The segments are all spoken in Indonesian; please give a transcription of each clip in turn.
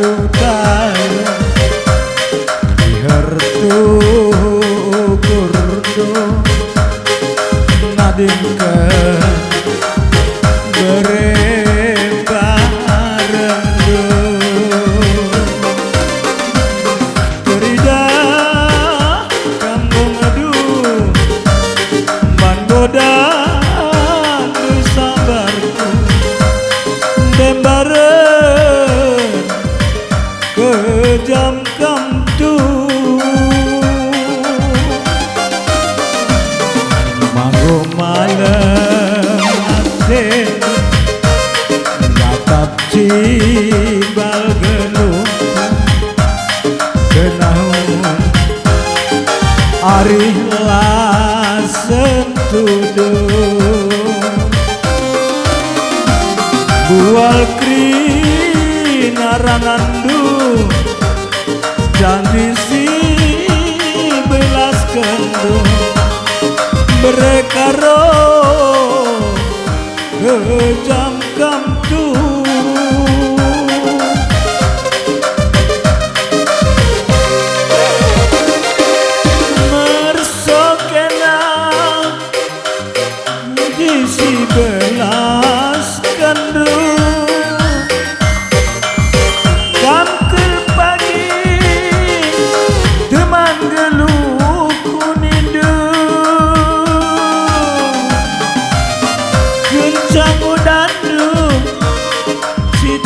utara dihertu kurdo nadingkeun berembareng cerida kamu ngadu mangoda sabarku dembareng kejam kamtu manggo malam ate natap cibal geluh kenahun ari lasen tuduh bual krina ranandu janji si belas kendu berekaro kejam kamtu mersokena di si belas kendu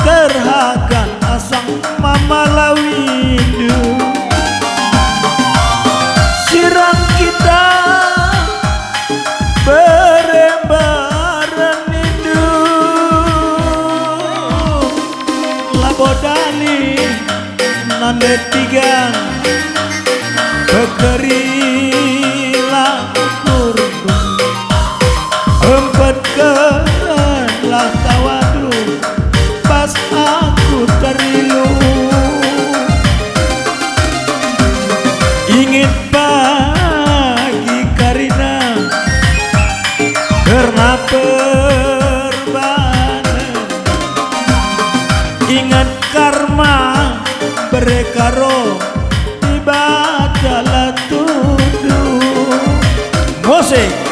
terhakan asang mama lawindu sirang kita berembaran indu labodali nande tigang bekerilah kurdu empatkanlah tawadu pas aku terilu ingin pagi karina karena perbanan ingat karma berekaro ibadah tuduh musik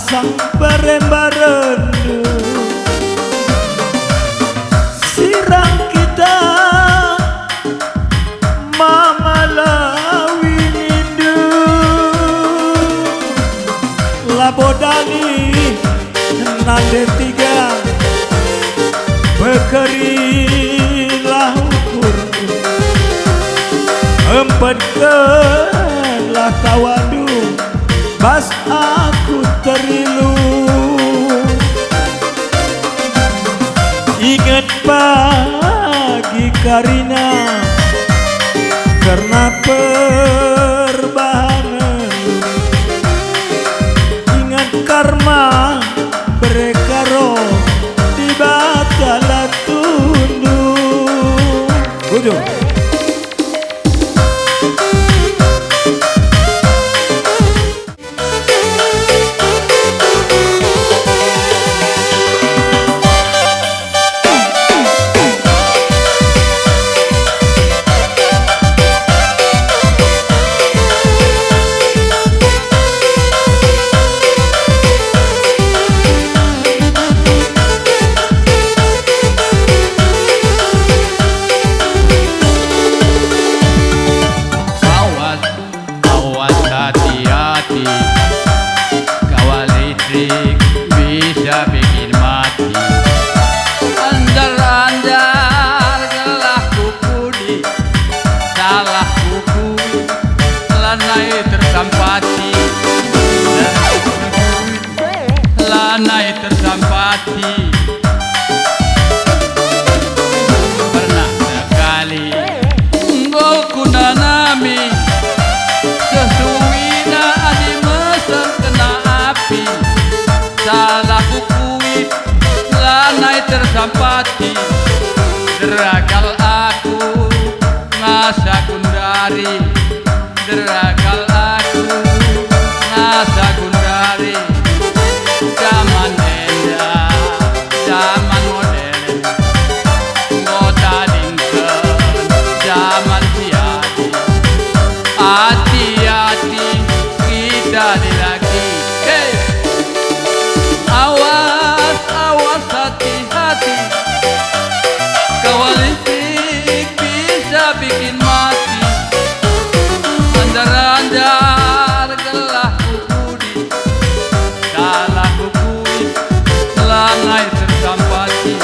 sang berembarendu sirang kita mama lawinindu labodani nande tiga bekerilah ukurku empatkanlah tawadu pas aku terilu ingat pagi karina karena perbahanan ingat karma berekaro di batalan tunduk ujung listrik bisa bikin mati. Andar-andar gelah kuku salah kuku lanai tersampati. Lanai tersampati. Pernah sekali unggul kunanami sesuwina adi mesen kena api. Salah kukuit lanai tersampati. Deragal aku ngasa kundari. Deragal aku ngasa kundari. Zaman enda, zaman modern, ngota dingken, zaman siadi. Hati-hati kita dilaki. Hey! Awas, awas, hati-hati. Kawal listrik bisa bikin mati. Andar-andar gelah kukudi, salah kukui, langai tersampati.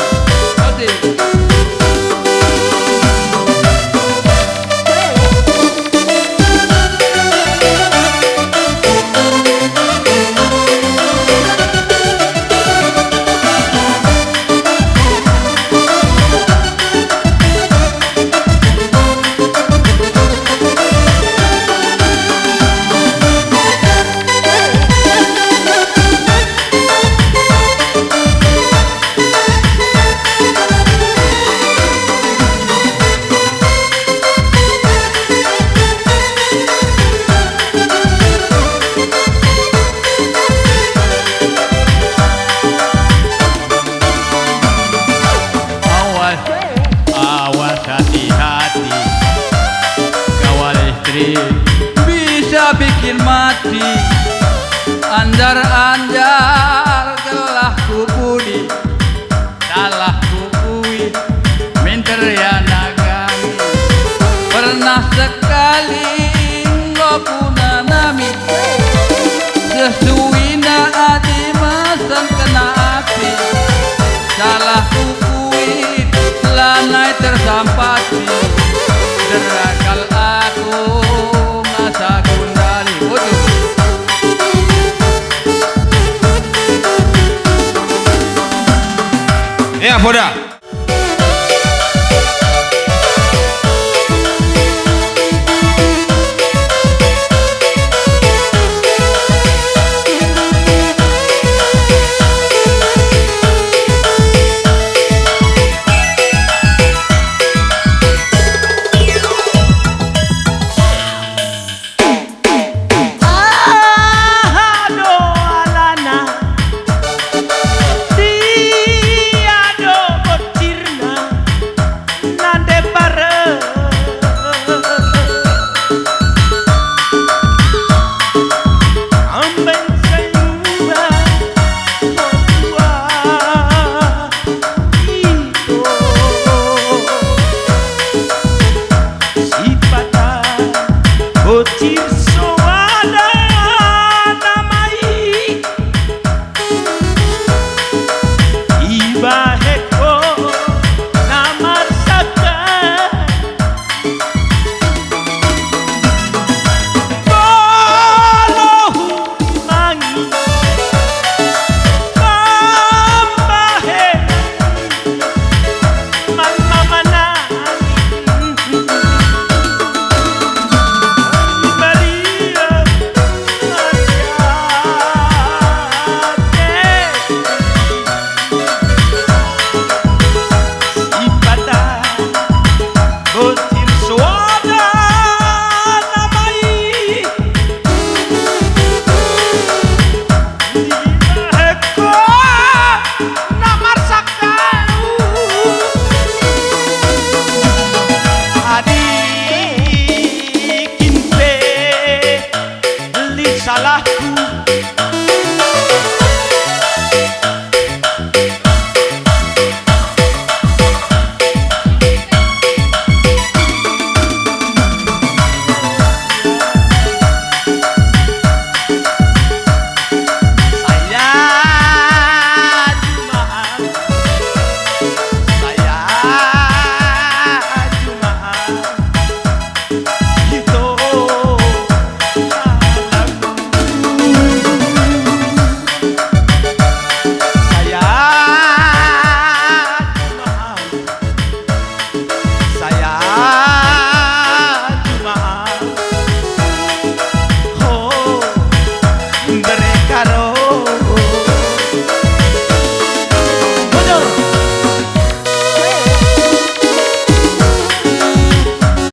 Awas, hati-hati. Kawal listrik bisa bikin mati. Andar-andar gelah kukudi, salah kukui, minter ya nagami. Pernah sekali ngokunanami sesuwina adi mesen kena api. Salah kukui lanai tersampati. Deragal aku masa kundari. Ya, Boda.